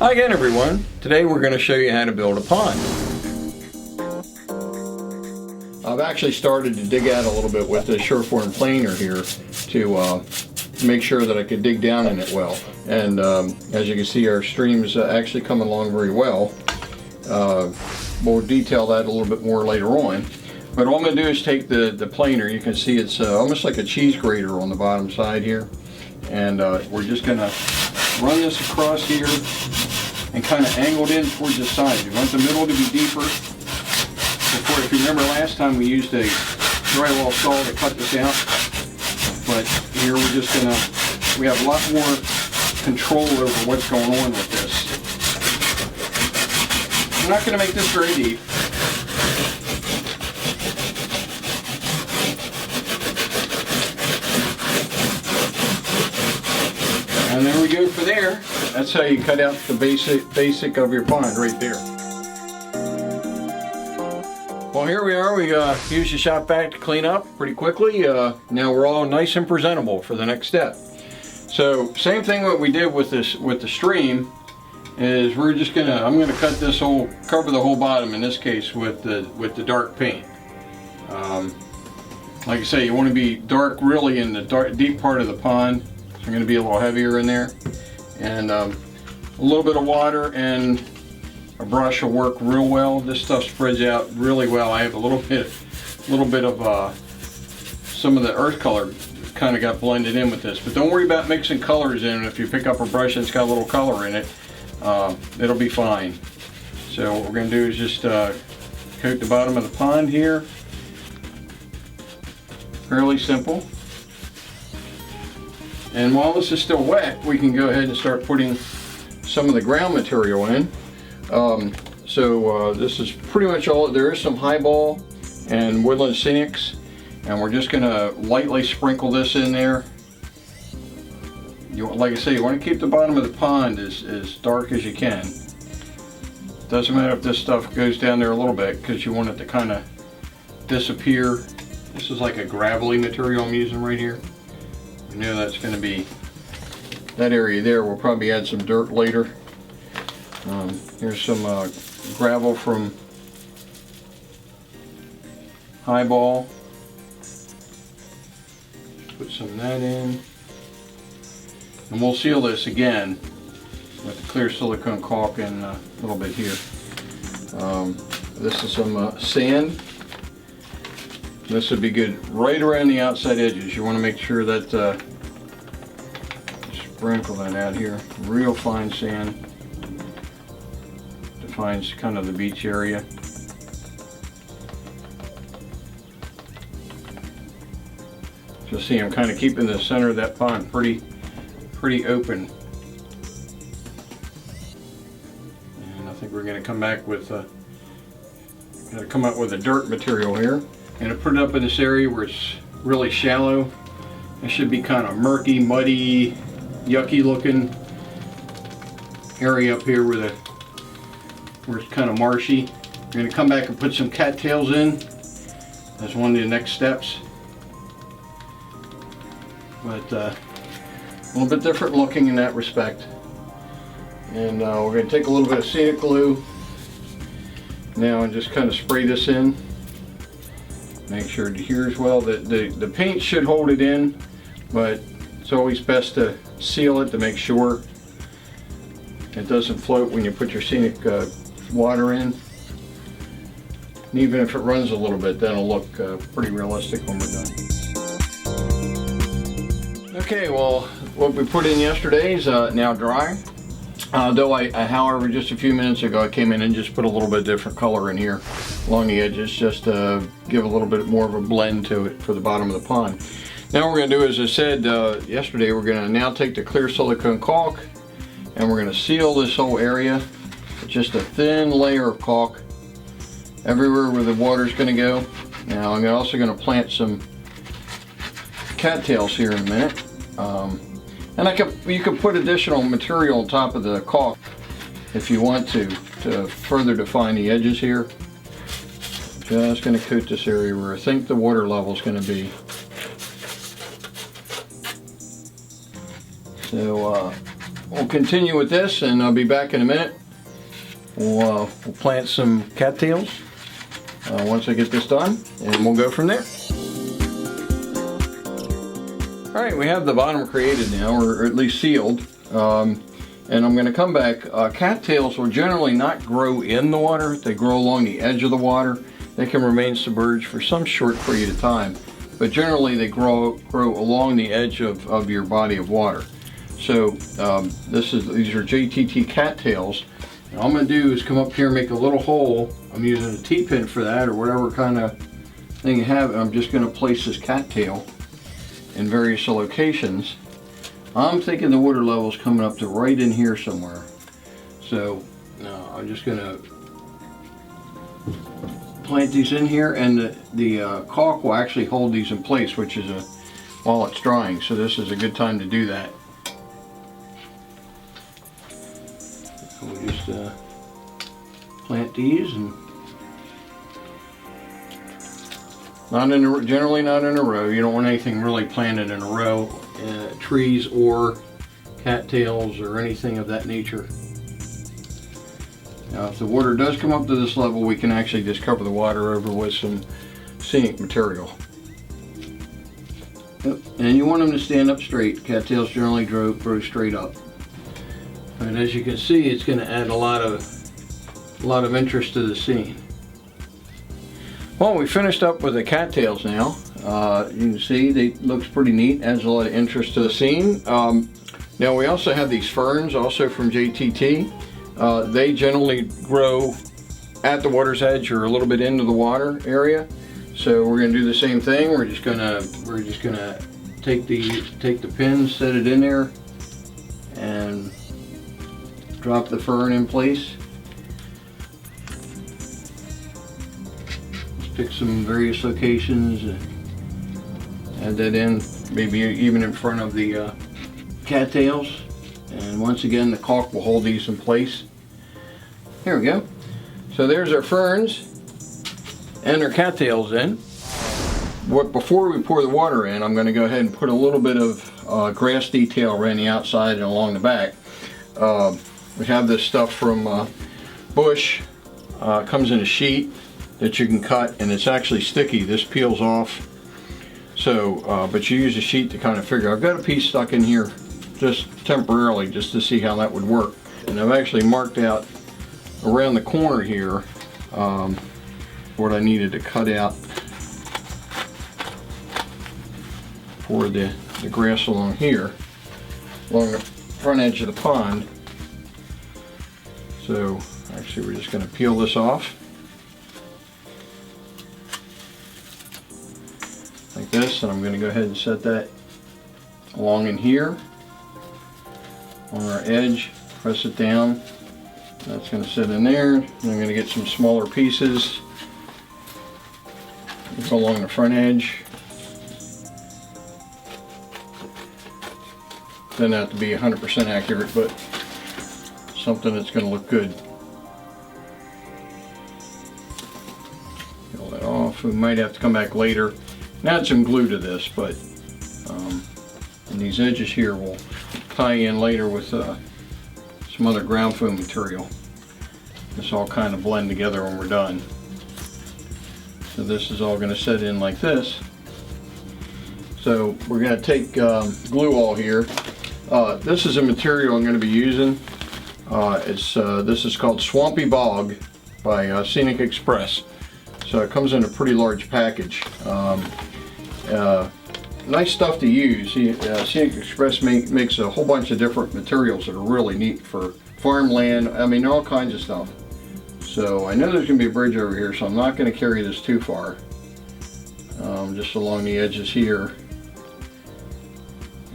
Hi again everyone. Today we're going to show you how to build a pond. I've actually started to dig out a little bit with the Sureform planer here to make sure that I could dig down in it well. And as you can see, our stream's actually coming along very well. We'll detail that a little bit more later on. But all I'm going to do is take the planer. You can see it's almost like a cheese grater on the bottom side here. And we're just going to run this across here and kind of angle it in towards the side. You want the middle to be deeper. Before, if you remember last time, we used a drywall saw to cut this out. But here we're just going to, we have a lot more control over what's going on with this. I'm not going to make this very deep. And there we go for there. That's how you cut out the basic of your pond right there. Well, here we are. We used the shop vac to clean up pretty quickly. Now we're all nice and presentable for the next step. So same thing what we did with this the stream is we're just I'm gonna cut this cover the whole bottom in this case with the dark paint. Like I say, you want to be dark really in the deep part of the pond. So I'm going to be a little heavier in there, and a little bit of water and a brush will work real well. This stuff spreads out really well. I have a little bit of some of the earth color kind of got blended in with this, but don't worry about mixing colors in. If you pick up a brush that's got a little color in it, it'll be fine. So what we're going to do is just coat the bottom of the pond here. Fairly simple. And while this is still wet, we can go ahead and start putting some of the ground material in. This is pretty much all. There is some highball and woodland scenics, and we're just going to lightly sprinkle this in there. Like I say, you want to keep the bottom of the pond as dark as you can. Doesn't matter if this stuff goes down there a little bit, because you want it to kind of disappear. This is like a gravelly material I'm using right here. You know that's going to be that area there. We'll probably add some dirt later. Here's some gravel from highball. Put some of that in. And we'll seal this again with the clear silicone caulk and a little bit here. This is some sand. This would be good right around the outside edges. You want to make sure that sprinkle that out here. Real fine sand defines kind of the beach area. You'll see I'm kind of keeping the center of that pond pretty open. And I think we're going to come back with come up with a dirt material here. And to put it up in this area where it's really shallow. It should be kind of murky, muddy, yucky looking area up here where it's kind of marshy. We're going to come back and put some cattails in. That's one of the next steps. But a little bit different looking in that respect. And we're going to take a little bit of scenic glue now and just kind of spray this in. Make sure it adheres well. The paint should hold it in, but it's always best to seal it to make sure it doesn't float when you put your scenic water in. And even if it runs a little bit, then it'll look pretty realistic when we're done. Okay, well, what we put in yesterday is now dry. However, just a few minutes ago I came in and just put a little bit different color in here along the edges, just to give a little bit more of a blend to it for the bottom of the pond. Now what we're going to do, as I said yesterday, we're going to now take the clear silicone caulk and we're going to seal this whole area with just a thin layer of caulk everywhere where the water is going to go. Now I'm also going to plant some cattails here in a minute. And you can put additional material on top of the caulk if you want to further define the edges here. Just going to coat this area where I think the water level is going to be. So we'll continue with this, and I'll be back in a minute. We'll plant some cattails once I get this done, and we'll go from there. All right, we have the bottom created now, or at least sealed. And I'm going to come back. Cattails will generally not grow in the water. They grow along the edge of the water. They can remain submerged for some short period of time, but generally they grow along the edge of your body of water. So these are JTT cattails. And all I'm going to do is come up here and make a little hole. I'm using a T-pin for that, or whatever kind of thing you have. And I'm just going to place this cattail in various locations. I'm thinking the water level is coming up to right in here somewhere. So I'm just going to plant these in here, and the caulk will actually hold these in place, which is while it's drying. So this is a good time to do that. We'll just plant these, and generally not in a row. You don't want anything really planted in a row. Trees or cattails or anything of that nature. Now if the water does come up to this level, we can actually just cover the water over with some scenic material. And you want them to stand up straight. Cattails generally grow straight up. And as you can see, it's going to add a lot of interest to the scene. Well, we finished up with the cattails now. You can see they looks pretty neat, adds a lot of interest to the scene. Now we also have these ferns, also from JTT. They generally grow at the water's edge or a little bit into the water area. So we're going to do the same thing. We're just gonna take the pin, set it in there, and drop the fern in place. Just pick some various locations and add that in, maybe even in front of the cattails. And once again, the caulk will hold these in place. Here we go. So there's our ferns and our cattails in. Before we pour the water in, I'm going to go ahead and put a little bit of grass detail around the outside and along the back. We have this stuff from Bush. Comes in a sheet that you can cut, and it's actually sticky. This peels off. So, but you use a sheet to kind of figure. I've got a piece stuck in here just temporarily, just to see how that would work. And I've actually marked out around the corner here what I needed to cut out for the grass along here, along the front edge of the pond. So actually we're just going to peel this off like this, and I'm going to go ahead and set that along in here on our edge, press it down. That's going to sit in there, and I'm going to get some smaller pieces, go along the front edge. Doesn't have to be 100% accurate, but something that's going to look good. Peel that off. We might have to come back later and add some glue to this, but and these edges here will tie in later with some other ground foam material. This all kind of blend together when we're done. So this is all going to set in like this. So we're going to take glue all here. This is a material I'm going to be using. This is called Swampy Bog by Scenic Express. So it comes in a pretty large package. Nice stuff to use. Scenic Express makes a whole bunch of different materials that are really neat for farmland. I mean, all kinds of stuff. So I know there's going to be a bridge over here, so I'm not going to carry this too far. Just along the edges here.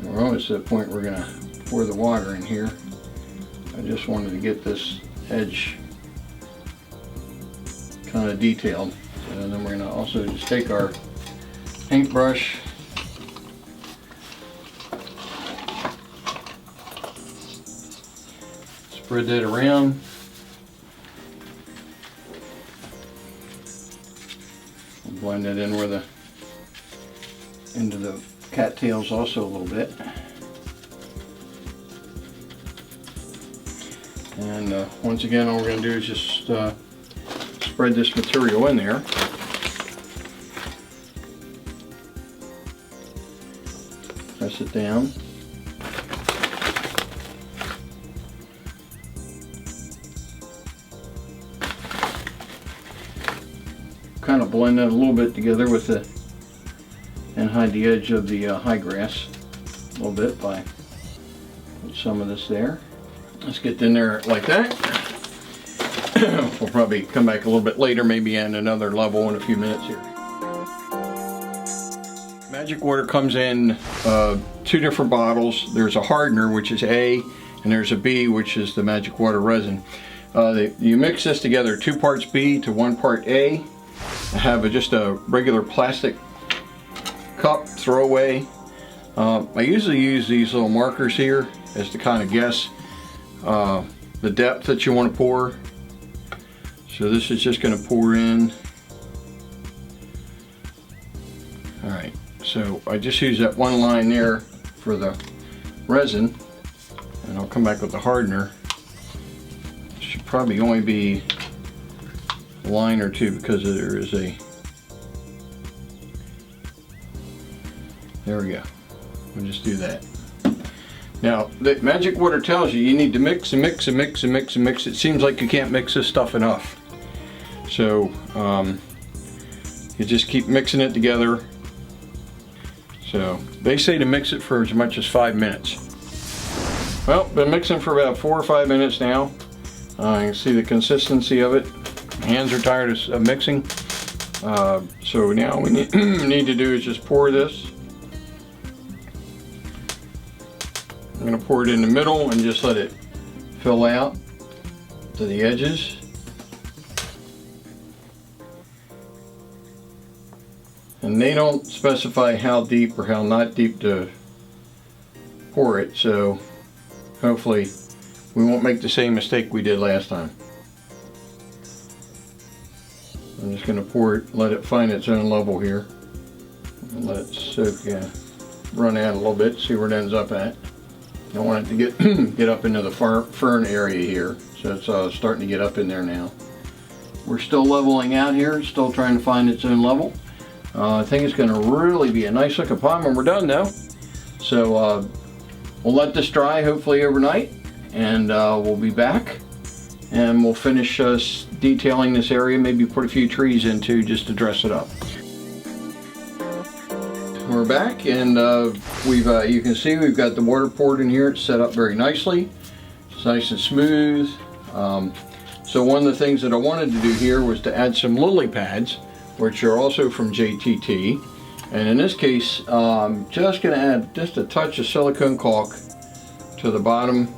We're almost at the point we're going to pour the water in here. I just wanted to get this edge kind of detailed. And then we're going to also just take our paintbrush, spread that around. We'll blend it in where into the cattails also a little bit. And once again, all we're going to do is just spread this material in there. Press it down. Kind of blend that a little bit together with the, and hide the edge of the high grass a little bit by put some of this there. Let's get in there like that. We'll probably come back a little bit later, maybe add another level in a few minutes here. Magic water comes in two different bottles. There's a hardener, which is A, and there's a B, which is the magic water resin. You mix this together, 2 parts B to 1 part A. I have just a regular plastic cup throwaway. I usually use these little markers here as to kind of guess the depth that you want to pour. So this is just going to pour in. Alright, so I just use that one line there for the resin, and I'll come back with the hardener. It should probably only be a line or two because there is a, there we go. We'll just do that. Now, the magic water tells you need to mix and mix and mix and mix and mix. It seems like you can't mix this stuff enough. So, you just keep mixing it together. So, they say to mix it for as much as 5 minutes. Well, been mixing for about 4 or 5 minutes now. You can see the consistency of it. My hands are tired of mixing. So now we need to do is just pour this. I'm going to pour it in the middle and just let it fill out to the edges. And they don't specify how deep or how not deep to pour it, so hopefully we won't make the same mistake we did last time. I'm just going to pour it, let it find its own level here, and let it soak, run out a little bit, see where it ends up at. I want it to get up into the fern area here, so it's starting to get up in there now. We're still leveling out here, still trying to find its own level. I think it's going to really be a nice looking pond when we're done though. So we'll let this dry hopefully overnight, and we'll be back and we'll finish detailing this area, maybe put a few trees in too just to dress it up. We're back, and you can see we've got the water poured in here. It's set up very nicely. It's nice and smooth. So one of the things that I wanted to do here was to add some lily pads, which are also from JTT. And in this case, I'm just going to add just a touch of silicone caulk to the bottom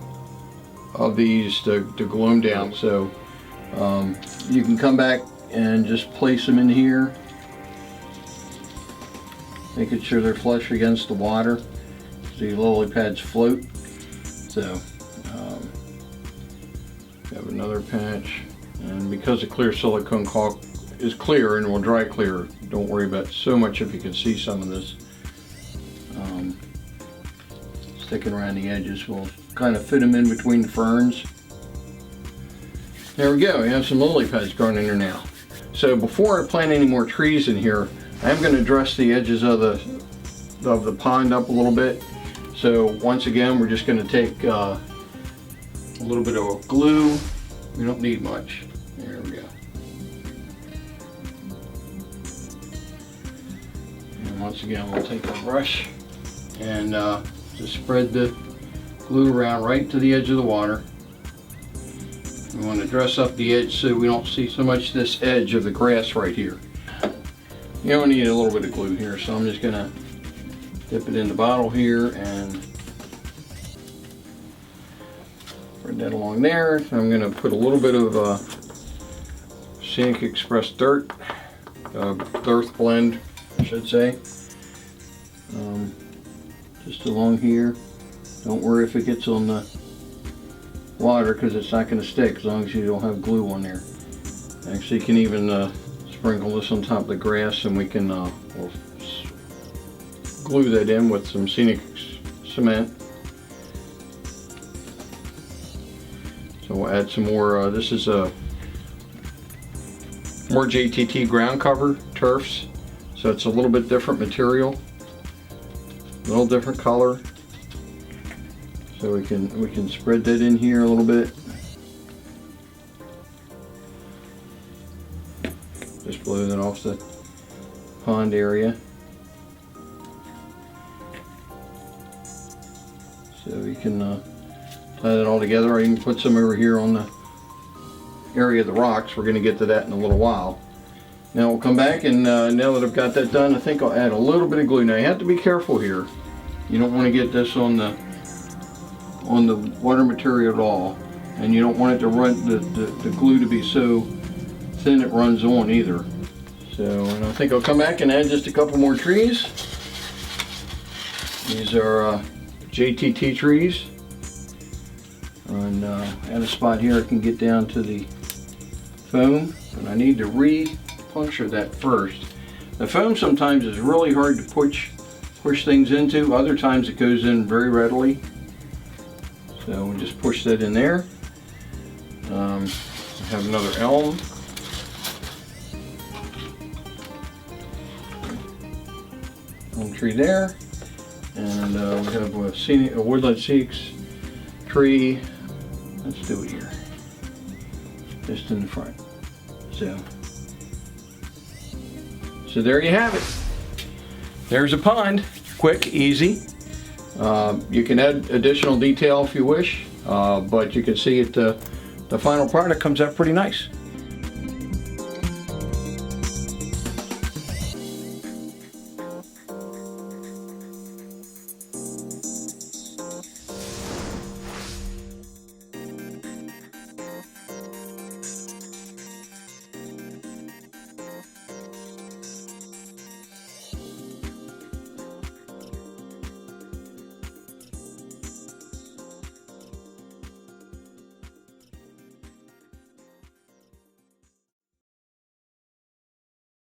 of these to glue them down. So you can come back and just place them in here, making sure they're flush against the water so the lily pads float. So have another patch, and because the clear silicone caulk is clear and will dry clear, don't worry about so much if you can see some of this sticking around the edges. We'll kind of fit them in between the ferns. There we go, we have some lily pads growing in there now. So before I plant any more trees in here, I'm going to dress the edges of the pond up a little bit. So once again, we're just going to take a little bit of glue. We don't need much. There we go. And once again, we'll take a brush and just spread the glue around right to the edge of the water. We want to dress up the edge so we don't see so much this edge of the grass right here. You only need a little bit of glue here, so I'm just going to dip it in the bottle here and spread that along there. I'm going to put a little bit of Scenic Express dirt, earth blend, I should say, just along here. Don't worry if it gets on the water because it's not going to stick as long as you don't have glue on there. Actually, you can even sprinkle this on top of the grass, and we can we'll glue that in with some Scenic cement. So we'll add some more. This is a more JTT ground cover turfs, so it's a little bit different material, a little different color. So we can spread that in here a little bit. Just blow that off the pond area. So you can tie that all together, or you can put some over here on the area of the rocks. We're going to get to that in a little while. Now we'll come back, and now that I've got that done, I think I'll add a little bit of glue. Now you have to be careful here. You don't want to get this on the water material at all, and you don't want it to run the glue to be so thin it runs on either. So, and I think I'll come back and add just a couple more trees. These are JTT trees, and add a spot here I can get down to the foam, and I need to re-puncture that first. The foam sometimes is really hard to push things into. Other times it goes in very readily. So we'll just push that in there. I have another elm. Elm tree there. And we have a woodland seeks tree. Let's do it here. Just in the front. So there you have it. There's a pond. Quick, easy. You can add additional detail if you wish, but you can see it, the final product comes out pretty nice.